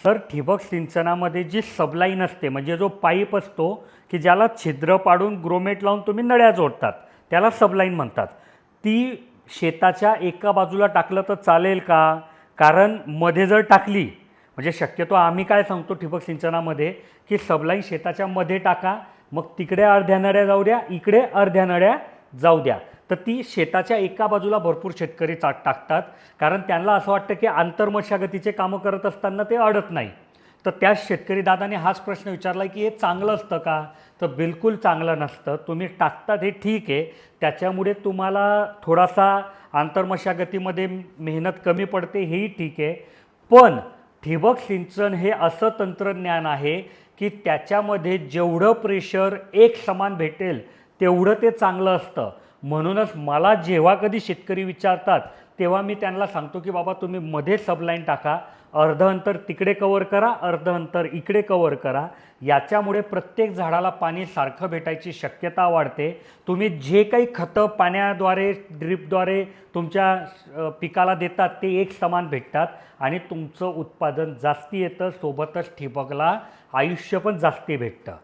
Sir, ठिबक सिंचनामध्ये जी सबलाईन असते म्हणजे जो पाईप असतो की ज्याला छिद्र पाडून ग्रोमेट लावून तुम्ही नळ्या जोडतात, त्याला सबलाईन म्हणतात. ती शेताच्या एका बाजूला टाकलं तर चालेल का? कारण मध्ये जर टाकली, म्हणजे शक्यतो आम्ही काय सांगतो ठिबक सिंचनामध्ये की सबलाईन शेताच्या मध्ये टाका, मग तिकडे अर्ध्या नळ्या जाऊ द्या, इकडे अर्ध्या नळ्या जाऊ द्या. तर ती शेताच्या एका बाजूला भरपूर शेतकरी टाकतात, कारण त्यांना असं वाटतं की आंतरमशागतीचे कामं करत असताना ते अडत नाही. तर त्याच शेतकरी दादाने हाच प्रश्न विचारला की हे चांगलं असतं का? तर बिलकुल चांगलं नसतं. तुम्ही टाकतात हे ठीक आहे, त्याच्यामुळे तुम्हाला थोडासा आंतरमशागतीमध्ये मेहनत कमी पडते, हेही ठीक आहे. पण ठिबक सिंचन हे असं तंत्रज्ञान आहे की त्याच्यामध्ये जेवढं प्रेशर एक समान भेटेल तेवढं ते चांगलं असतं. म्हणूनच मला जेव्हा कधी शेतकरी विचारतात तेव्हा मी त्यांना सांगतो की बाबा तुम्ही मध्ये सबलाईन टाका, अर्ध अंतर तिकडे कवर करा, अर्ध अंतर इकडे कवर करा. याच्यामुळे प्रत्येक झाडाला पाणी सारखं भेटायची शक्यता वाढते. तुम्ही जे काही खतं पाण्याद्वारे ड्रिपद्वारे तुमच्या पिकाला देतात ते एक समान भेटतात आणि तुमचं उत्पादन जास्ती येतं, सोबतच ठिबकला आयुष्य पण जास्ती भेटतं.